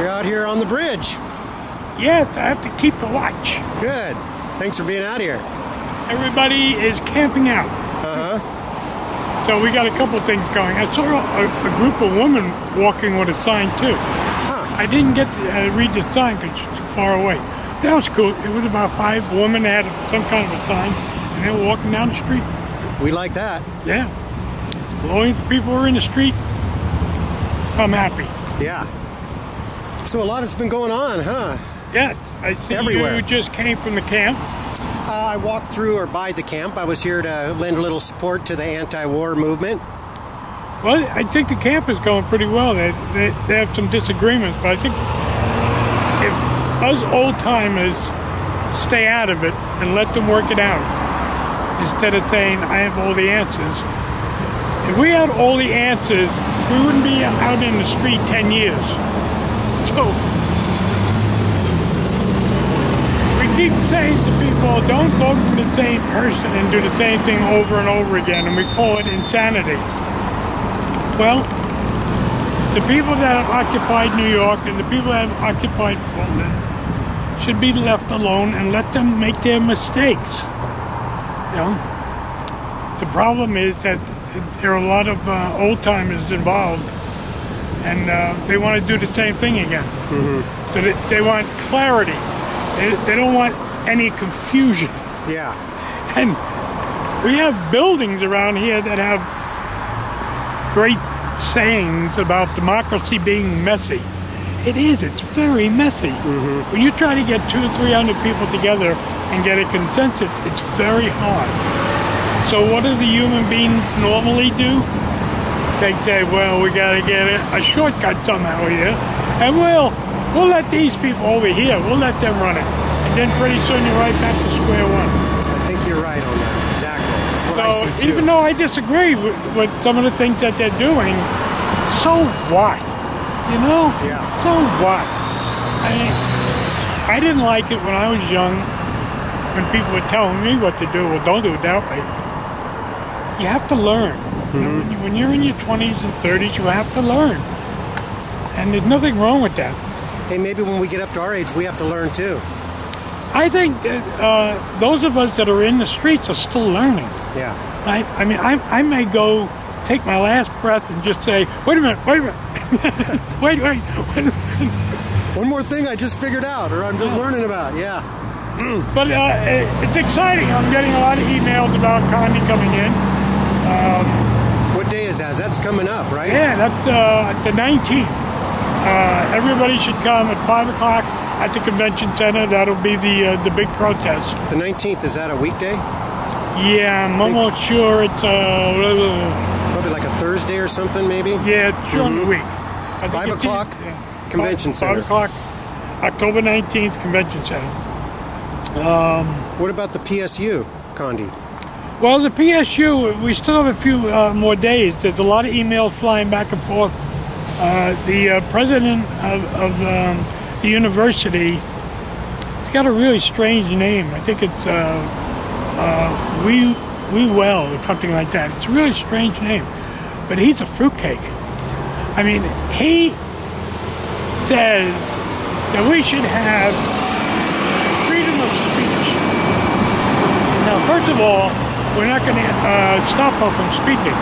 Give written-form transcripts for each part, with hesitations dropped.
You're out here on the bridge. Yeah, I have to keep the watch. Good. Thanks for being out here. Everybody is camping out. So we got a couple things going. I saw a group of women walking with a sign too. I didn't get to read the sign because it's too far away. That was cool. It was about 5 women that had some kind of a sign, and they were walking down the street. We like that. Yeah. As long as people are in the street, I'm happy. Yeah. So a lot has been going on, huh? Yeah. I see everywhere. You just came from the camp. I walked through or by the camp. I was here to lend a little support to the anti-war movement. Well, I think the camp is going pretty well. They have some disagreements, but I think if us old-timers stay out of it and let them work it out, instead of saying, I have all the answers. If we had all the answers, we wouldn't be out in the street 10 years. So, we keep saying to people, don't vote for the same person and do the same thing over and over again, and we call it insanity. Well, the people that have occupied New York and the people that have occupied Portland should be left alone and let them make their mistakes. You know, the problem is that there are a lot of old-timers involved, and they want to do the same thing again. So they want clarity. They don't want any confusion. Yeah. And we have buildings around here that have great sayings about democracy being messy. It is. It's very messy. When you try to get 200 or 300 people together and get a consensus, it's very hard. So what do the human beings normally do? They say, well, we got to get a shortcut somehow here, and we'll let these people over here, we'll let them run it. And then pretty soon you're right back to square one. I think you're right on that. Exactly. That's what I see too. Even though I disagree with some of the things that they're doing, so what? You know? Yeah. So what? I didn't like it when I was young, when people were telling me what to do. Well, don't do it that way. You have to learn. You know, when you're in your 20s and 30s, you have to learn. And there's nothing wrong with that. Hey, maybe when we get up to our age, we have to learn too. I think that, those of us that are in the streets are still learning. Yeah. Right? I mean, I may go take my last breath and just say, wait a minute. wait a minute. One more thing I just figured out, or I'm just learning about. Yeah. But it's exciting. I'm getting a lot of emails about Condi coming in. What day is that? That's coming up, right? Yeah, that's the 19th. Everybody should come at 5 o'clock at the convention center. That'll be the big protest. The 19th, is that a weekday? Yeah, I'm almost sure it's probably like a Thursday or something, maybe? Yeah, it's during the week. 5 o'clock, convention center. 5 o'clock, October 19th, convention center. What about the PSU, Condi? Well, the PSU, we still have a few more days. There's a lot of emails flying back and forth. The president of the university, it's got a really strange name. I think it's We Well, or something like that. It's a really strange name, but he's a fruitcake. I mean, he says that we should have freedom of speech. Now, first of all, we're not going to stop her from speaking.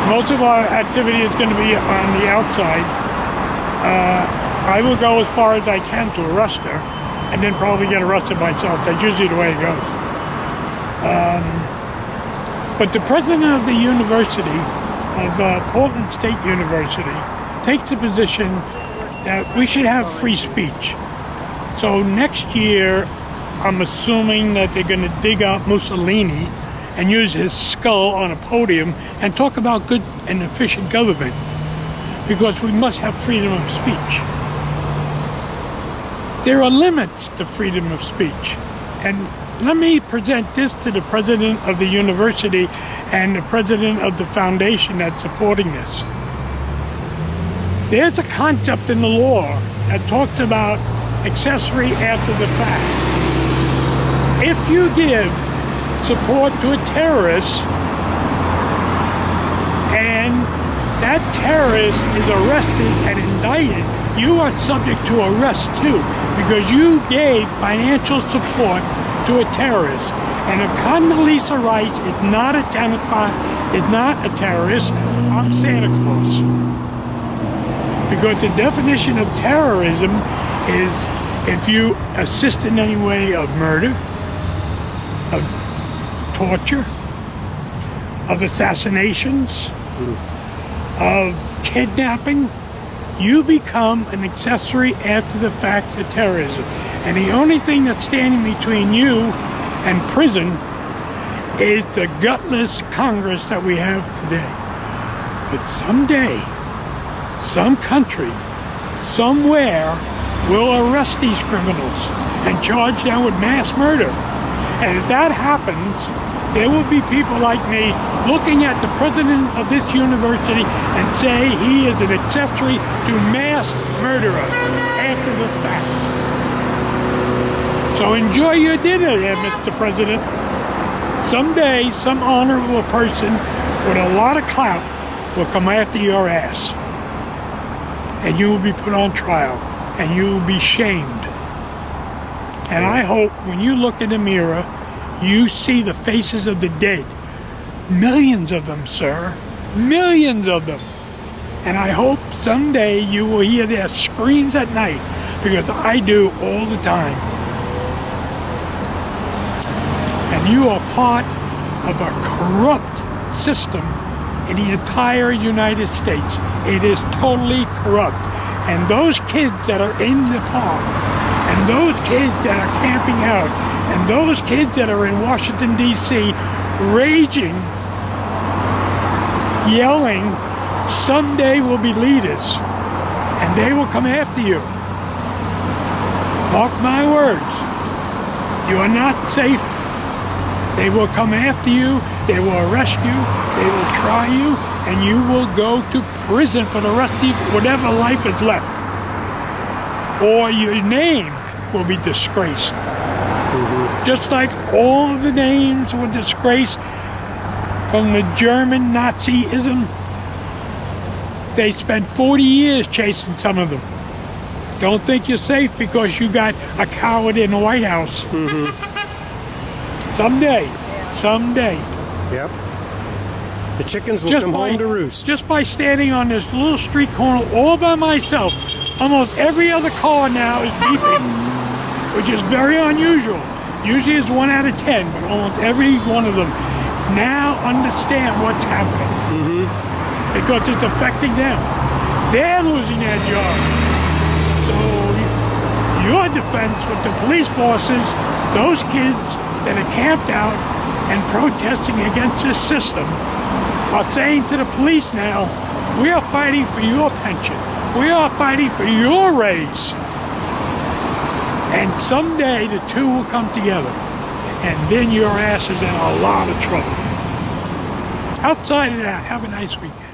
Most of our activity is going to be on the outside. I will go as far as I can to arrest her, and then probably get arrested myself. That's usually the way it goes. But the president of the university, of Portland State University, takes the position that we should have free speech. So next year, I'm assuming that they're going to dig out Mussolini and use his skull on a podium and talk about good and efficient government, because we must have freedom of speech. There are limits to freedom of speech. And let me present this to the president of the university and the president of the foundation that's supporting this. There's a concept in the law that talks about accessory after the fact. If you give support to a terrorist and that terrorist is arrested and indicted, you are subject to arrest too, because you gave financial support to a terrorist. And if Condoleezza Rice is not a terrorist, I'm Santa Claus. Because the definition of terrorism is if you assist in any way of murder, of torture, of assassinations, of kidnapping, you become an accessory after the fact of terrorism. And the only thing that's standing between you and prison is the gutless Congress that we have today. But someday, some country, somewhere, will arrest these criminals and charge them with mass murder. And if that happens, there will be people like me looking at the president of this university and say he is an accessory to mass murderer after the fact. So enjoy your dinner there, Mr. President. Someday, some honorable person with a lot of clout will come after your ass. And you will be put on trial. And you will be shamed. And I hope when you look in the mirror, you see the faces of the dead. Millions of them, sir. Millions of them. And I hope someday you will hear their screams at night, because I do all the time. And you are part of a corrupt system in the entire United States. It is totally corrupt. And those kids that are in the park, and those kids that are camping out, and those kids that are in Washington, D.C., raging, yelling, someday will be leaders, and they will come after you. Mark my words. You are not safe. They will come after you, they will arrest you, they will try you, and you will go to prison for the rest of whatever life is left. Or your name will be disgraced. Just like all the names were disgraced from the German Nazism. They spent 40 years chasing some of them. Don't think you're safe because you got a coward in the White House. Someday. Yep. The chickens will come home to roost. Just by standing on this little street corner all by myself, almost every other car now is beeping, which is very unusual. Usually it's 1 out of 10, but almost every one of them now understand what's happening. Because it's affecting them. They're losing their job. So your defense with the police forces, those kids that are camped out and protesting against this system, are saying to the police now, we are fighting for your pension. We are fighting for your raise. And someday the two will come together. And then your ass is in a lot of trouble. Outside of that, have a nice weekend.